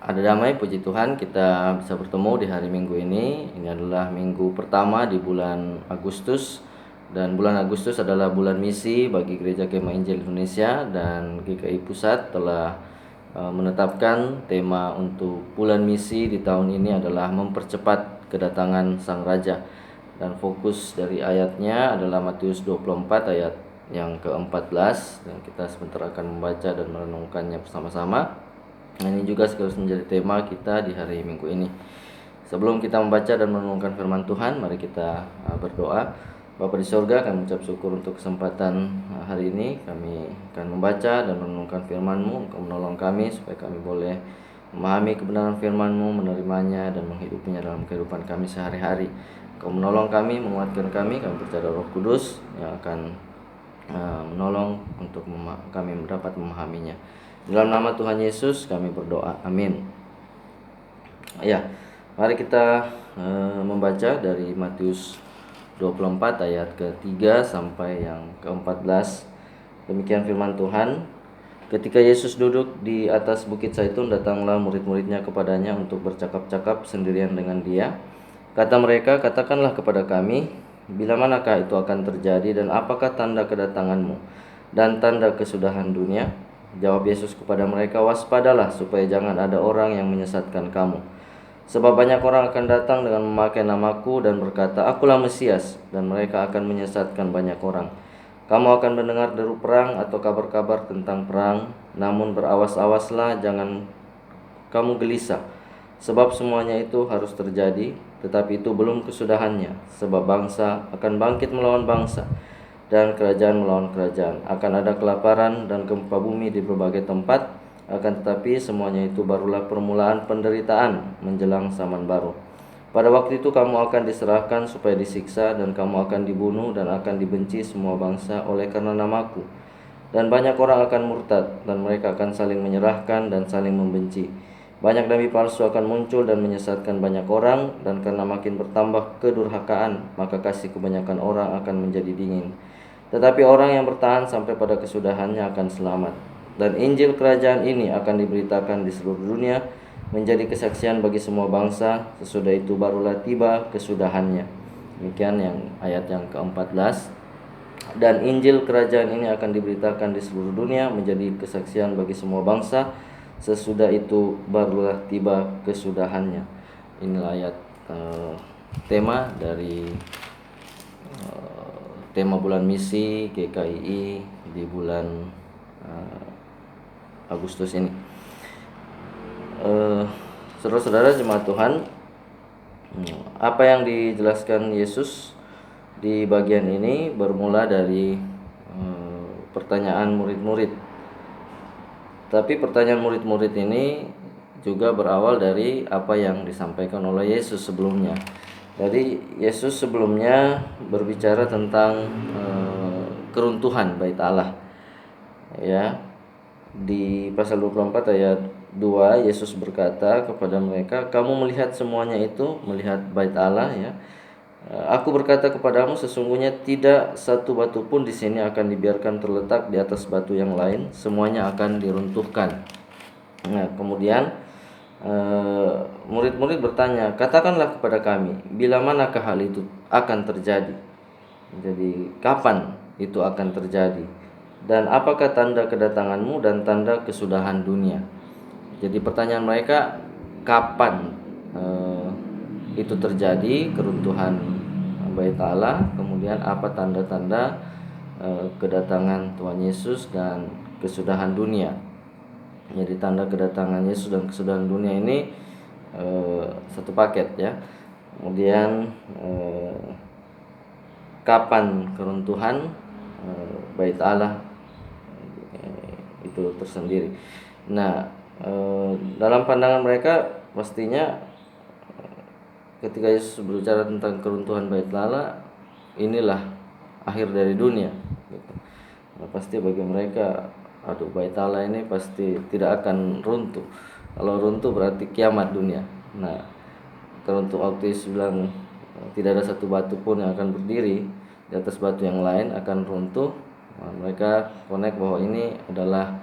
Ada damai, puji Tuhan kita bisa bertemu di hari Minggu ini. Ini adalah minggu pertama di bulan Agustus. Dan bulan Agustus adalah bulan misi bagi Gereja Kemah Injil Indonesia. Dan GKI Pusat telah menetapkan tema untuk bulan misi di tahun ini adalah mempercepat kedatangan Sang Raja. Dan fokus dari ayatnya adalah Matius 24 ayat yang ke-14. Dan kita sebentar akan membaca dan merenungkannya bersama-sama. Nah, ini juga sekaligus menjadi tema kita di hari Minggu ini. Sebelum kita membaca dan merenungkan firman Tuhan, mari kita berdoa. Bapa di sorga, kami mengucap syukur untuk kesempatan hari ini. Kami akan membaca dan merenungkan firman-Mu. Engkau menolong kami supaya kami boleh memahami kebenaran firman-Mu, menerimanya dan menghidupinya dalam kehidupan kami sehari-hari. Engkau menolong kami, menguatkan kami percaya Roh Kudus yang akan menolong untuk kami dapat memahaminya. Dalam nama Tuhan Yesus kami berdoa, amin. Ya, mari kita membaca dari Matius 24 ayat ke-3 sampai yang ke-14. Demikian firman Tuhan. Ketika Yesus duduk di atas bukit Zaitun, datanglah murid-muridnya kepadanya untuk bercakap-cakap sendirian dengan dia. Kata mereka, katakanlah kepada kami, bila manakah itu akan terjadi dan apakah tanda kedatanganmu dan tanda kesudahan dunia? Jawab Yesus kepada mereka, waspadalah supaya jangan ada orang yang menyesatkan kamu. Sebab banyak orang akan datang dengan memakai namaku dan berkata, akulah Mesias, dan mereka akan menyesatkan banyak orang. Kamu akan mendengar deru perang atau kabar-kabar tentang perang, namun berawas-awaslah, jangan kamu gelisah. Sebab semuanya itu harus terjadi, tetapi itu belum kesudahannya. Sebab bangsa akan bangkit melawan bangsa, dan kerajaan melawan kerajaan. Akan ada kelaparan dan gempa bumi di berbagai tempat. Akan tetapi semuanya itu barulah permulaan penderitaan menjelang zaman baru. Pada waktu itu kamu akan diserahkan supaya disiksa, dan kamu akan dibunuh dan akan dibenci semua bangsa oleh karena namaku. Dan banyak orang akan murtad, dan mereka akan saling menyerahkan dan saling membenci. Banyak nabi palsu akan muncul dan menyesatkan banyak orang, dan karena makin bertambah kedurhakaan, maka kasih kebanyakan orang akan menjadi dingin. Tetapi orang yang bertahan sampai pada kesudahannya akan selamat. Dan Injil kerajaan ini akan diberitakan di seluruh dunia, menjadi kesaksian bagi semua bangsa. Sesudah itu barulah tiba kesudahannya. Demikian yang ayat yang ke-14. Dan Injil kerajaan ini akan diberitakan di seluruh dunia, menjadi kesaksian bagi semua bangsa. Sesudah itu barulah tiba kesudahannya. Inilah ayat tema dari tema bulan misi GKI di bulan Agustus ini. Saudara-saudara jemaat Tuhan, apa yang dijelaskan Yesus di bagian ini bermula dari pertanyaan murid-murid. Tapi pertanyaan murid-murid ini juga berawal dari apa yang disampaikan oleh Yesus sebelumnya. Jadi Yesus sebelumnya berbicara tentang keruntuhan bait Allah. Ya. Di pasal 24 ayat 2 Yesus berkata kepada mereka, kamu melihat semuanya itu, melihat bait Allah ya. Aku berkata kepadamu, sesungguhnya tidak satu batu pun di sini akan dibiarkan terletak di atas batu yang lain, semuanya akan diruntuhkan. Nah, kemudian murid-murid bertanya, katakanlah kepada kami, bila manakah hal itu akan terjadi? Jadi kapan itu akan terjadi? Dan apakah tanda kedatanganmu dan tanda kesudahan dunia? Jadi pertanyaan mereka, kapan itu terjadi, keruntuhan bait Allah, kemudian apa tanda-tanda kedatangan Tuhan Yesus dan kesudahan dunia. Jadi tanda kedatangan Yesus dan kesudahan dunia ini satu paket ya. Kemudian kapan keruntuhan bait Allah itu tersendiri. Nah, dalam pandangan mereka pastinya ketika Yesus berbicara tentang keruntuhan bait Allah, inilah akhir dari dunia gitu. Nah, pasti bagi mereka, aduh, bait Allah ini pasti tidak akan runtuh. Kalau runtuh berarti kiamat dunia. Nah, keruntuh waktu Yesus bilang tidak ada satu batu pun yang akan berdiri di atas batu yang lain, akan runtuh. Nah, mereka connect bahwa ini adalah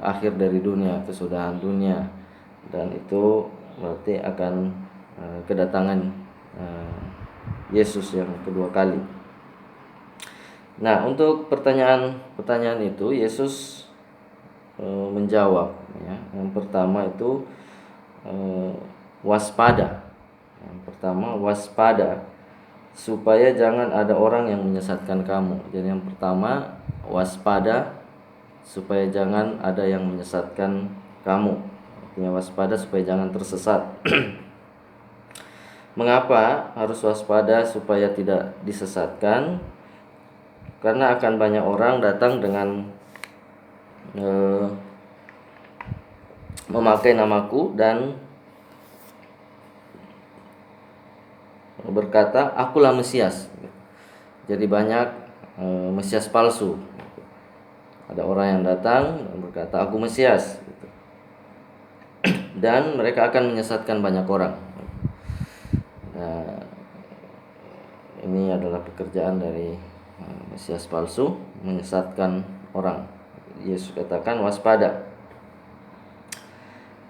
akhir dari dunia, kesudahan dunia. dan itu berarti akan kedatangan Yesus yang kedua kali. Nah, untuk pertanyaan itu Yesus menjawab, ya. Yang pertama itu waspada. Yang pertama waspada, supaya jangan ada orang yang menyesatkan kamu. Jadi yang pertama waspada, supaya jangan ada yang menyesatkan kamu. Artinya waspada supaya jangan tersesat. Mengapa harus waspada supaya tidak disesatkan? Karena akan banyak orang datang dengan memakai namaku dan berkata, akulah Mesias. Jadi banyak Mesias palsu. Ada orang yang datang dan berkata, aku Mesias, dan mereka akan menyesatkan banyak orang. Nah, ini adalah pekerjaan dari Mesias palsu, menyesatkan orang. Yesus katakan waspada.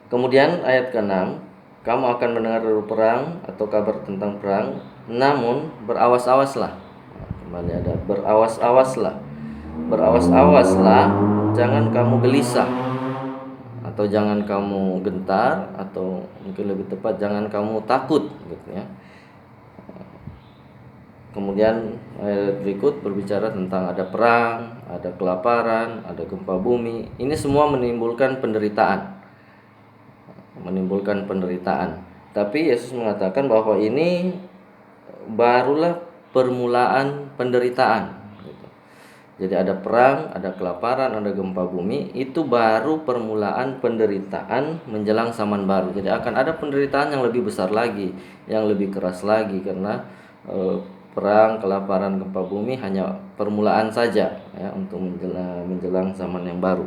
Kemudian ayat ke-6, kamu akan mendengar deru perang atau kabar tentang perang, namun berawas-awaslah. Kembali ada berawas-awaslah. Berawas-awaslah, jangan kamu gelisah, atau jangan kamu gentar, atau mungkin lebih tepat jangan kamu takut, gitu ya. Kemudian ayat berikut berbicara tentang ada perang, ada kelaparan, ada gempa bumi. Ini semua menimbulkan penderitaan. Tapi Yesus mengatakan bahwa ini barulah permulaan penderitaan. Jadi ada perang, ada kelaparan, ada gempa bumi, itu baru permulaan penderitaan menjelang zaman baru. Jadi akan ada penderitaan yang lebih besar lagi, yang lebih keras lagi, karena perang, kelaparan, gempa bumi hanya permulaan saja, ya, untuk menjelang zaman yang baru.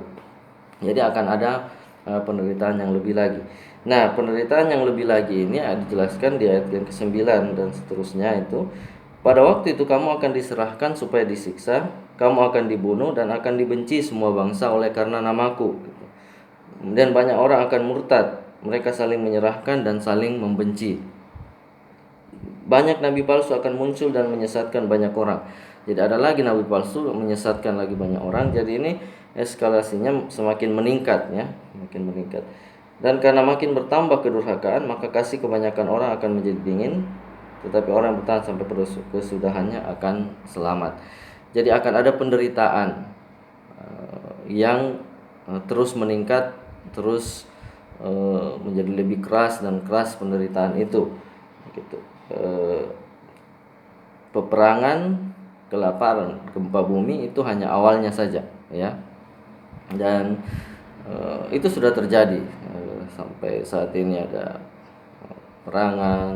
Jadi akan ada penderitaan yang lebih lagi. Nah, penderitaan yang lebih lagi ini dijelaskan di ayat yang ke-9 dan seterusnya itu. Pada waktu itu kamu akan diserahkan supaya disiksa, kamu akan dibunuh dan akan dibenci semua bangsa oleh karena namaku. Kemudian banyak orang akan murtad, mereka saling menyerahkan dan saling membenci. Banyak nabi palsu akan muncul dan menyesatkan banyak orang. Jadi ada lagi nabi palsu menyesatkan lagi banyak orang. Jadi ini eskalasinya semakin meningkat, ya, makin meningkat. Dan karena makin bertambah kedurhakaan, maka kasih kebanyakan orang akan menjadi dingin, tetapi orang yang bertahan sampai kesudahannya akan selamat. Jadi akan ada penderitaan yang terus meningkat, terus menjadi lebih keras dan keras penderitaan itu. Gitu. Peperangan, kelaparan, gempa bumi itu hanya awalnya saja, ya. Dan itu sudah terjadi sampai saat ini. Ada perangan,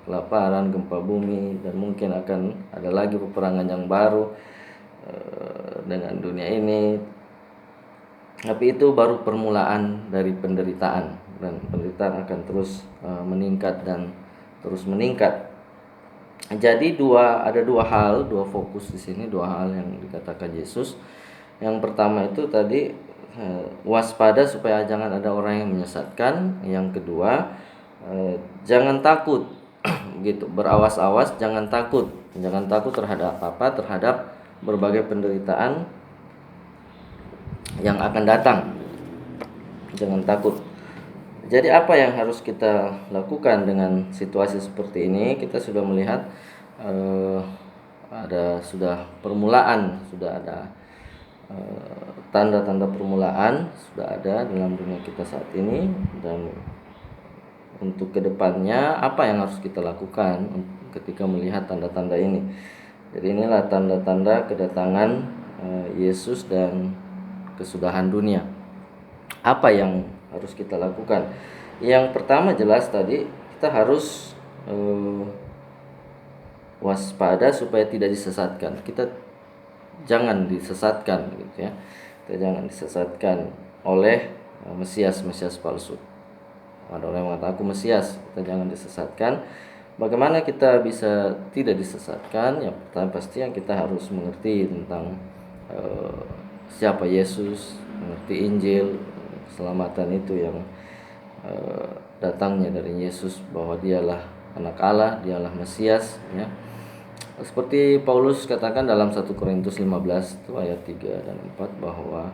kelaparan, gempa bumi, dan mungkin akan ada lagi peperangan yang baru dengan dunia ini. Tapi itu baru permulaan dari penderitaan, dan penderitaan akan terus meningkat dan terus meningkat. Jadi ada dua fokus di sini, dua hal yang dikatakan Yesus. Yang pertama itu tadi waspada supaya jangan ada orang yang menyesatkan. Yang kedua, jangan takut, gitu. Berawas-awas, jangan takut terhadap apa? Terhadap berbagai penderitaan yang akan datang. Jangan takut. Jadi apa yang harus kita lakukan dengan situasi seperti ini? Kita sudah melihat sudah permulaan, sudah ada tanda-tanda permulaan sudah ada dalam dunia kita saat ini. Dan untuk kedepannya apa yang harus kita lakukan ketika melihat tanda-tanda ini? Jadi inilah tanda-tanda kedatangan Yesus dan kesudahan dunia. Apa yang harus kita lakukan? Yang pertama jelas tadi, kita harus waspada supaya tidak disesatkan. Kita jangan disesatkan, gitu ya. Kita jangan disesatkan oleh Mesias palsu. Ada orang yang mengatakan aku Mesias, kita jangan disesatkan. Bagaimana kita bisa tidak disesatkan? Yang pertama pasti yang kita harus mengerti tentang siapa Yesus, mengerti Injil, keselamatan itu yang datangnya dari Yesus, bahwa dialah anak Allah, dialah Mesias, ya. Seperti Paulus katakan dalam 1 Korintus 15 itu ayat 3 dan 4, bahwa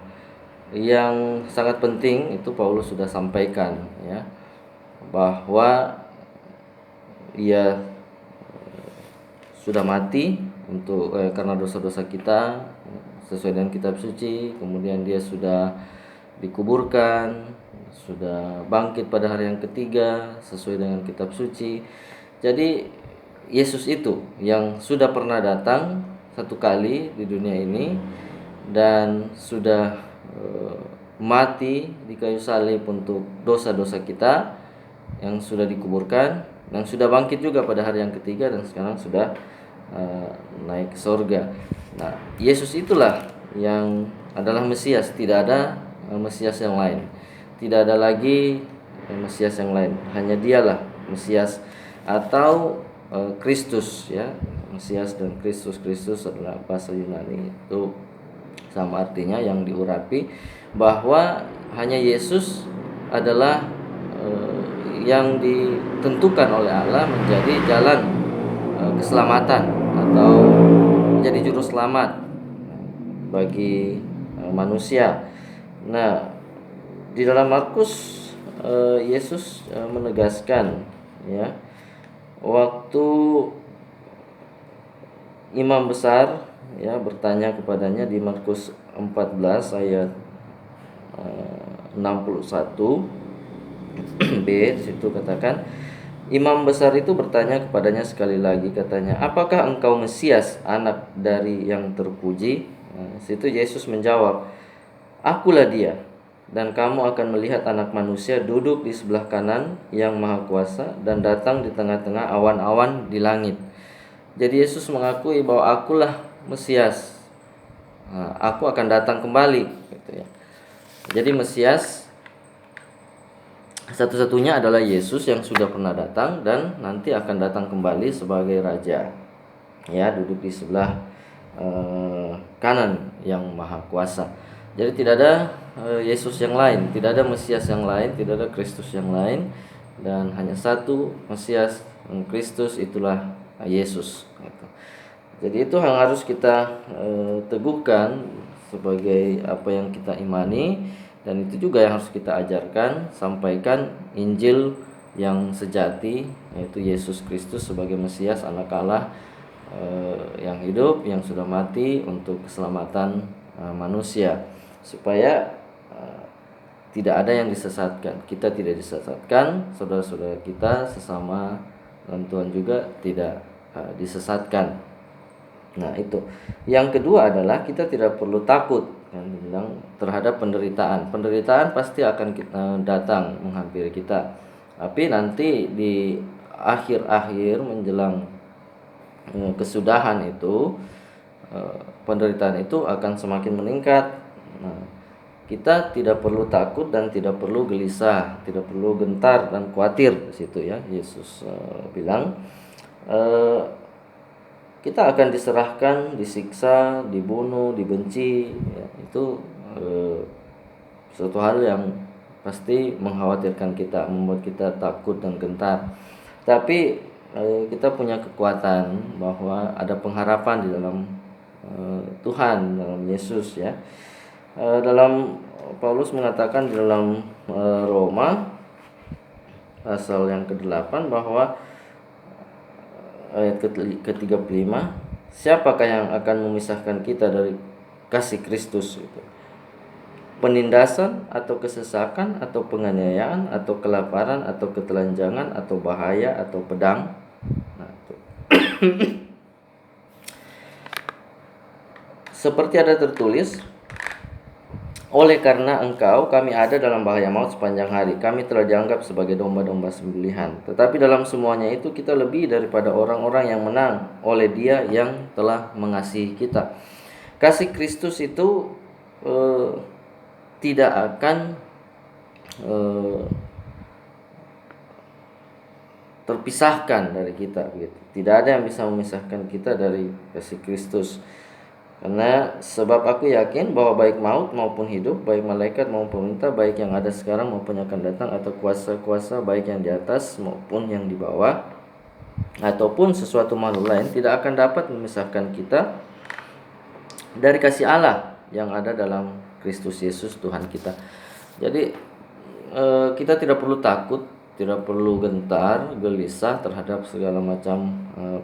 yang sangat penting itu Paulus sudah sampaikan, ya, bahwa ia sudah mati untuk karena dosa-dosa kita sesuai dengan kitab suci, kemudian dia sudah dikuburkan, sudah bangkit pada hari yang ketiga sesuai dengan kitab suci. Jadi Yesus itu yang sudah pernah datang satu kali di dunia ini dan sudah mati di kayu salib untuk dosa-dosa kita, yang sudah dikuburkan, yang sudah bangkit juga pada hari yang ketiga, dan sekarang sudah naik ke surga. Nah, Yesus itulah yang adalah Mesias, tidak ada Mesias yang lain. Tidak ada lagi Mesias yang lain. Hanya dialah Mesias atau Kristus, ya. Mesias dan Kristus. Kristus adalah bahasa Yunani, itu sama artinya, yang diurapi, bahwa hanya Yesus adalah yang ditentukan oleh Allah menjadi jalan keselamatan atau menjadi juru selamat bagi manusia. Nah, di dalam Markus Yesus menegaskan, ya, waktu imam besar, ya, bertanya kepadanya di Markus 14 ayat 61 B, situ katakan, imam besar itu bertanya kepadanya sekali lagi, katanya, apakah engkau Mesias, anak dari yang terpuji? Nah, situ Yesus menjawab, akulah dia, dan kamu akan melihat anak manusia duduk di sebelah kanan yang maha kuasa dan datang di tengah-tengah awan-awan di langit. Jadi Yesus mengakui bahwa akulah Mesias. Nah, aku akan datang kembali, gitu, ya. Jadi Mesias satu-satunya adalah Yesus yang sudah pernah datang dan nanti akan datang kembali sebagai raja, ya, duduk di sebelah kanan yang maha kuasa. Jadi tidak ada Yesus yang lain, tidak ada Mesias yang lain, tidak ada Kristus yang lain, dan hanya satu Mesias, Kristus, itulah Yesus, gitu. Jadi itu yang harus kita teguhkan sebagai apa yang kita imani, dan itu juga yang harus kita ajarkan, sampaikan Injil yang sejati, yaitu Yesus Kristus sebagai Mesias, anak Allah yang hidup, yang sudah mati untuk keselamatan manusia, supaya tidak ada yang disesatkan. Kita tidak disesatkan, saudara-saudara kita sesama dalam Tuhan juga tidak disesatkan. Nah, itu. Yang kedua adalah kita tidak perlu takut, kan, bilang, terhadap penderitaan. Penderitaan pasti akan datang menghampiri kita. Tapi nanti di akhir-akhir menjelang kesudahan itu, penderitaan itu akan semakin meningkat. Nah, kita tidak perlu takut dan tidak perlu gelisah, tidak perlu gentar dan khawatir di situ, ya. Yesus bilang kita akan diserahkan, disiksa, dibunuh, dibenci, ya. Itu suatu hal yang pasti mengkhawatirkan kita, membuat kita takut dan gentar. Tapi kita punya kekuatan bahwa ada pengharapan di dalam Tuhan, dalam Yesus, ya. Dalam Paulus mengatakan di dalam Roma pasal yang ke-8 bahwa ayat ke-35, siapakah yang akan memisahkan kita dari kasih Kristus itu? Penindasan atau kesesakan atau penganiayaan atau kelaparan atau ketelanjangan atau bahaya atau pedang. Nah, itu. Seperti ada tertulis, oleh karena engkau kami ada dalam bahaya maut sepanjang hari. Kami telah dianggap sebagai domba-domba sembelihan. Tetapi dalam semuanya itu kita lebih daripada orang-orang yang menang oleh Dia yang telah mengasihi kita. Kasih Kristus itu tidak akan terpisahkan dari kita, gitu. Tidak ada yang bisa memisahkan kita dari kasih Kristus. Karena sebab aku yakin bahwa baik maut maupun hidup, baik malaikat maupun pemerintah, baik yang ada sekarang maupun yang akan datang, atau kuasa-kuasa baik yang di atas maupun yang di bawah, ataupun sesuatu makhluk lain, tidak akan dapat memisahkan kita dari kasih Allah yang ada dalam Kristus Yesus Tuhan kita. Jadi kita tidak perlu takut, tidak perlu gentar, gelisah terhadap segala macam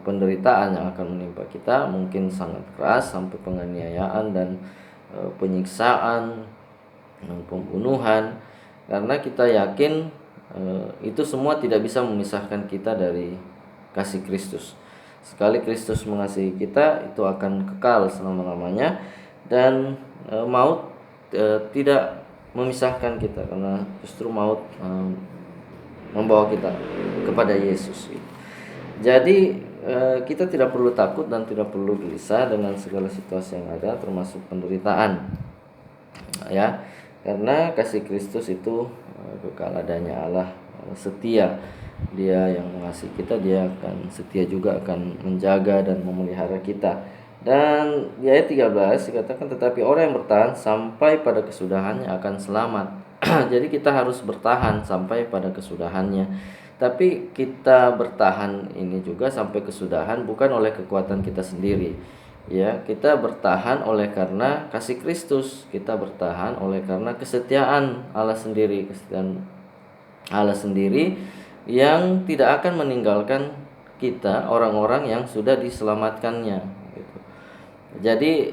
penderitaan yang akan menimpa kita, mungkin sangat keras sampai penganiayaan dan penyiksaan, pembunuhan, karena kita yakin itu semua tidak bisa memisahkan kita dari kasih Kristus. Sekali Kristus mengasihi kita, itu akan kekal selama-lamanya, dan maut tidak memisahkan kita, karena justru maut membawa kita kepada Yesus. Jadi kita tidak perlu takut dan tidak perlu gelisah dengan segala situasi yang ada, termasuk penderitaan, ya, karena kasih Kristus itu kekal adanya. Allah setia, Dia yang mengasihi kita, Dia akan setia juga akan menjaga dan memelihara kita. Dan di ayat 13 dikatakan, tetapi orang yang bertahan sampai pada kesudahannya akan selamat. Jadi kita harus bertahan sampai pada kesudahannya. Tapi kita bertahan ini juga sampai kesudahan bukan oleh kekuatan kita sendiri. Ya, kita bertahan oleh karena kasih Kristus. Kita bertahan oleh karena kesetiaan Allah sendiri, kesetiaan Allah sendiri yang tidak akan meninggalkan kita, orang-orang yang sudah diselamatkannya. Jadi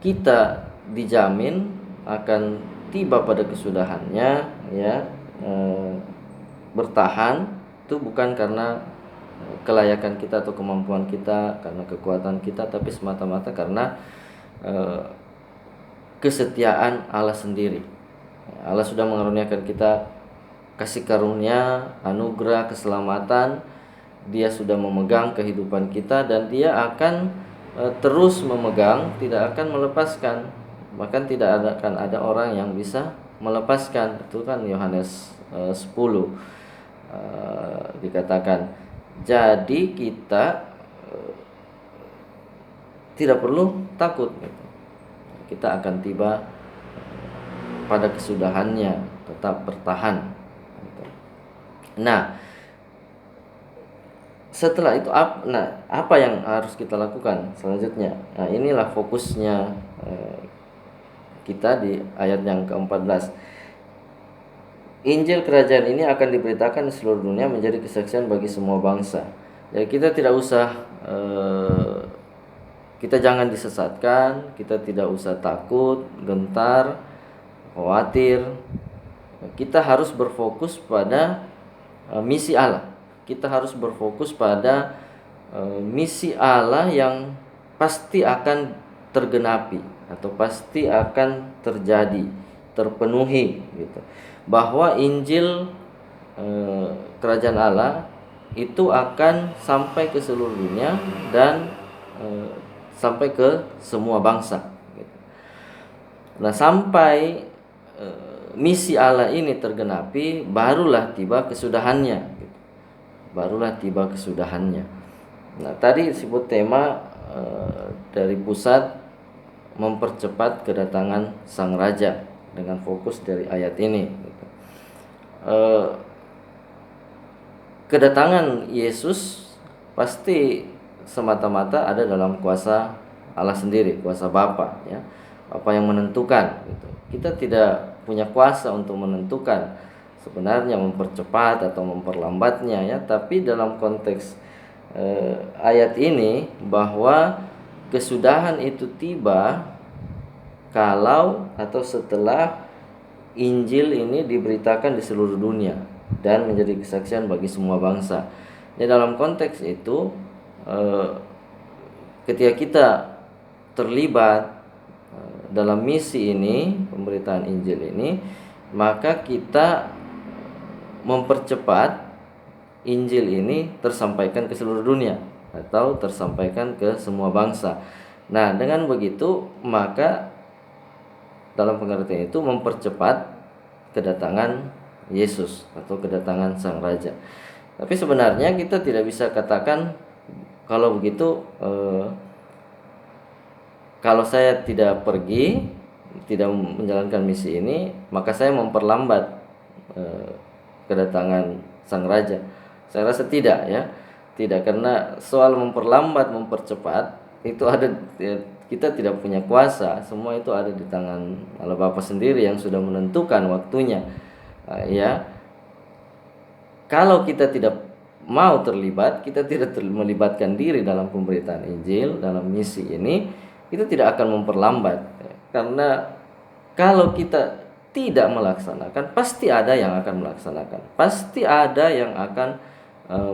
kita dijamin akan tiba pada kesudahannya, ya. Bertahan itu bukan karena kelayakan kita atau kemampuan kita, karena kekuatan kita, tapi semata-mata karena kesetiaan Allah sendiri. Allah sudah mengaruniakan kita kasih karunia, anugerah, keselamatan. Dia sudah memegang kehidupan kita, dan Dia akan terus memegang, tidak akan melepaskan. Bahkan tidak akan ada orang yang bisa melepaskan. Itu kan Yohanes 10 dikatakan. Jadi kita tidak perlu takut, kita akan tiba pada kesudahannya, tetap bertahan. Nah, setelah itu apa yang harus kita lakukan selanjutnya? Nah, inilah fokusnya kita di ayat yang ke-14. Injil kerajaan ini akan diberitakan di seluruh dunia menjadi kesaksian bagi semua bangsa. Jadi kita tidak usah kita jangan disesatkan, kita tidak usah takut, gentar, khawatir. Kita harus berfokus pada misi Allah. Kita harus berfokus pada misi Allah yang pasti akan tergenapi atau pasti akan terjadi, terpenuhi, gitu. Bahwa Injil kerajaan Allah itu akan sampai ke seluruh dunia dan sampai ke semua bangsa, gitu. Nah, sampai misi Allah ini tergenapi, barulah tiba kesudahannya, gitu. Barulah tiba kesudahannya. Nah, tadi disebut tema dari pusat mempercepat kedatangan Sang Raja, dengan fokus dari ayat ini, gitu. Kedatangan Yesus pasti semata-mata ada dalam kuasa Allah sendiri, kuasa Bapa, ya. Bapa yang menentukan, gitu. Kita tidak punya kuasa untuk menentukan sebenarnya mempercepat atau memperlambatnya, ya. Tapi dalam konteks ayat ini, bahwa kesudahan itu tiba kalau atau setelah Injil ini diberitakan di seluruh dunia dan menjadi kesaksian bagi semua bangsa. Ya, dalam konteks itu ketika kita terlibat dalam misi ini, pemberitaan Injil ini, maka kita mempercepat Injil ini tersampaikan ke seluruh dunia atau tersampaikan ke semua bangsa. Nah, dengan begitu maka dalam pengertian itu mempercepat kedatangan Yesus atau kedatangan Sang Raja. Tapi sebenarnya kita tidak bisa katakan kalau begitu kalau saya tidak pergi, tidak menjalankan misi ini, maka saya memperlambat eh, kedatangan sang raja. Saya rasa tidak, ya. Tidak, karena soal memperlambat, mempercepat itu ada, ya, kita tidak punya kuasa. Semua itu ada di tangan Allah Bapa sendiri yang sudah menentukan waktunya. Ya, kalau kita tidak mau terlibat, kita tidak melibatkan diri dalam pemberitaan Injil, dalam misi ini, itu tidak akan memperlambat. Karena kalau kita tidak melaksanakan, pasti ada yang akan melaksanakan. Pasti ada yang akan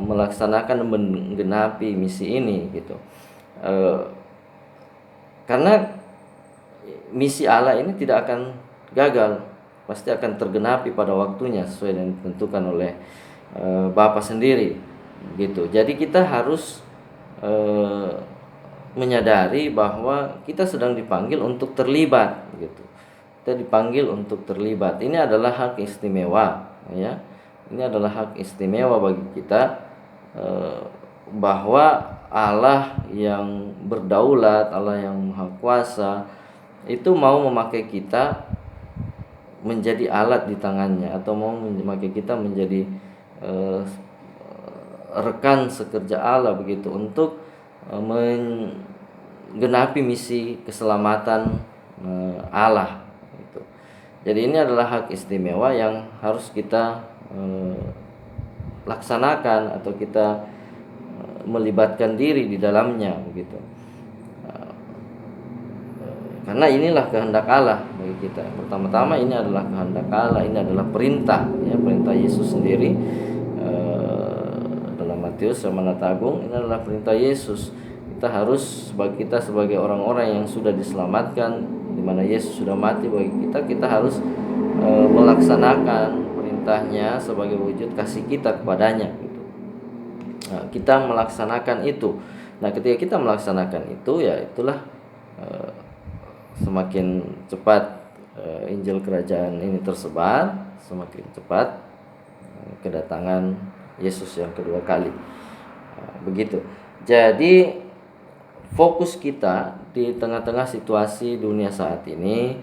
melaksanakan, menggenapi misi ini, gitu. Karena misi Allah ini tidak akan gagal, pasti akan tergenapi pada waktunya sesuai yang ditentukan oleh Bapa sendiri, gitu. Jadi kita harus menyadari bahwa kita sedang dipanggil untuk terlibat, gitu. Kita dipanggil untuk terlibat. Ini adalah hak istimewa, ya. Ini adalah hak istimewa bagi kita, bahwa Allah yang berdaulat, Allah yang maha kuasa, itu mau memakai kita menjadi alat di tangannya, atau mau memakai kita menjadi rekan sekerja Allah, begitu, untuk menggenapi misi keselamatan Allah, gitu. Jadi ini adalah hak istimewa yang harus kita laksanakan, atau kita melibatkan diri di dalamnya, begitu. Karena inilah kehendak Allah bagi kita. Pertama-tama ini adalah kehendak Allah, ini adalah perintah, ya, perintah Yesus sendiri dalam Matius Manat Agung. Ini adalah perintah Yesus. Kita sebagai orang-orang yang sudah diselamatkan, di mana Yesus sudah mati bagi kita, kita harus melaksanakan perintahnya sebagai wujud kasih kita kepadanya, gitu. Nah, kita melaksanakan itu. Nah, ketika kita melaksanakan itu, ya itulah semakin cepat Injil kerajaan ini tersebar, semakin cepat kedatangan Yesus yang kedua kali. Begitu. Jadi fokus kita di tengah-tengah situasi dunia saat ini,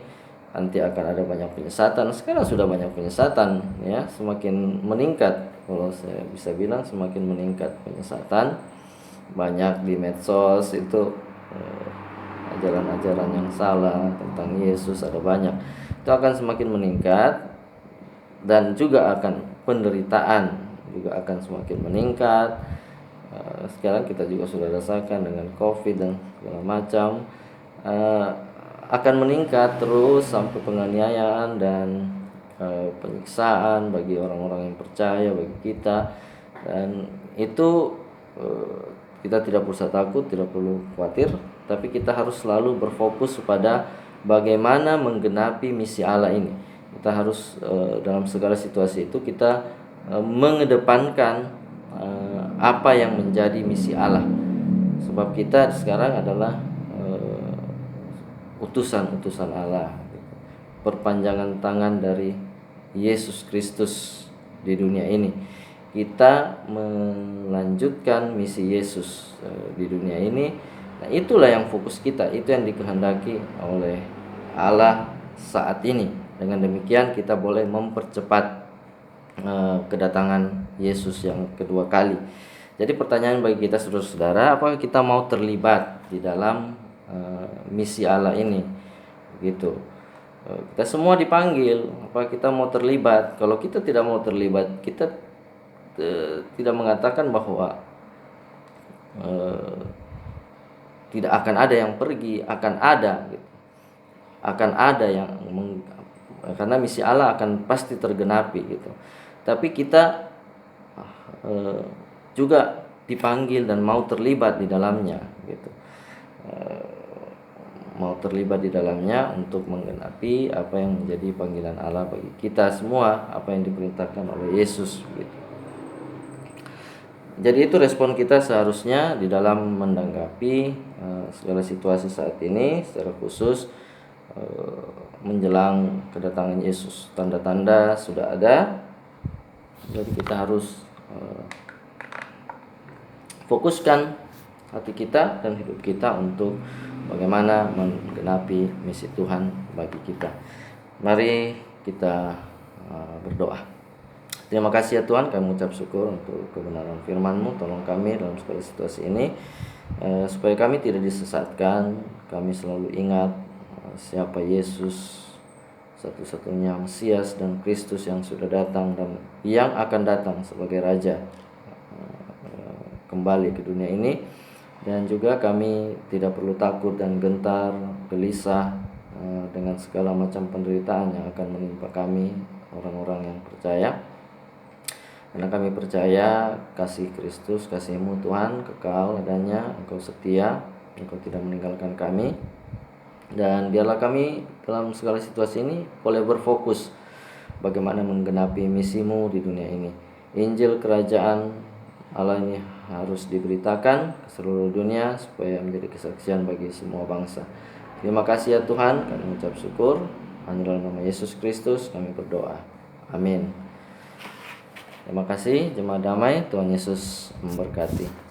nanti akan ada banyak penyesatan. Sekarang sudah banyak penyesatan, ya, semakin meningkat. Kalau saya bisa bilang semakin meningkat penyesatan. Banyak di medsos itu ajaran-ajaran yang salah tentang Yesus, ada banyak. Itu akan semakin meningkat, dan juga akan penderitaan juga akan semakin meningkat. Sekarang kita juga sudah rasakan dengan COVID dan segala macam, akan meningkat terus sampai penganiayaan dan penyiksaan bagi orang-orang yang percaya, bagi kita. Dan itu kita tidak usah takut, tidak perlu khawatir, tapi kita harus selalu berfokus pada bagaimana menggenapi misi Allah ini. Kita harus dalam segala situasi itu kita mengedepankan apa yang menjadi misi Allah. Sebab kita sekarang adalah utusan-utusan Allah, perpanjangan tangan dari Yesus Kristus di dunia ini. Kita melanjutkan misi Yesus di dunia ini. Nah, itulah yang fokus kita, itu yang dikehendaki oleh Allah saat ini. Dengan demikian kita boleh mempercepat kedatangan Yesus yang kedua kali. Jadi pertanyaan bagi kita saudara-saudara, apakah kita mau terlibat di dalam misi Allah ini, gitu. Kita semua dipanggil, apakah kita mau terlibat? Kalau kita tidak mau terlibat, kita tidak mengatakan bahwa tidak akan ada yang pergi, akan ada, gitu. Akan ada yang karena misi Allah akan pasti tergenapi, gitu. Tapi kita juga dipanggil dan mau terlibat di dalamnya, gitu. Mau terlibat di dalamnya untuk menggenapi apa yang menjadi panggilan Allah bagi kita semua, apa yang diperintahkan oleh Yesus, gitu. Jadi itu respon kita seharusnya di dalam menanggapi segala situasi saat ini, secara khusus menjelang kedatangan Yesus. Tanda-tanda sudah ada, jadi kita harus fokuskan hati kita dan hidup kita untuk bagaimana menggenapi misi Tuhan bagi kita. Mari kita berdoa. Terima kasih ya Tuhan, kami mengucap syukur untuk kebenaran firman-Mu. Tolong kami dalam segala situasi ini, supaya kami tidak disesatkan. Kami selalu ingat siapa Yesus, satu-satunya Mesias dan Kristus yang sudah datang dan yang akan datang sebagai Raja kembali ke dunia ini. Dan juga kami tidak perlu takut dan gentar, gelisah dengan segala macam penderitaan yang akan menimpa kami, orang-orang yang percaya. Karena kami percaya kasih Kristus, kasih-Mu Tuhan kekal adanya, Engkau setia, Engkau tidak meninggalkan kami. Dan biarlah kami dalam segala situasi ini boleh berfokus bagaimana menggenapi misi-Mu di dunia ini. Injil kerajaan Allah ini harus diberitakan ke seluruh dunia supaya menjadi kesaksian bagi semua bangsa. Terima kasih ya Tuhan, kami mengucap syukur. Hanya dalam nama Yesus Kristus kami berdoa. Amin. Terima kasih, jemaat damai. Tuhan Yesus memberkati.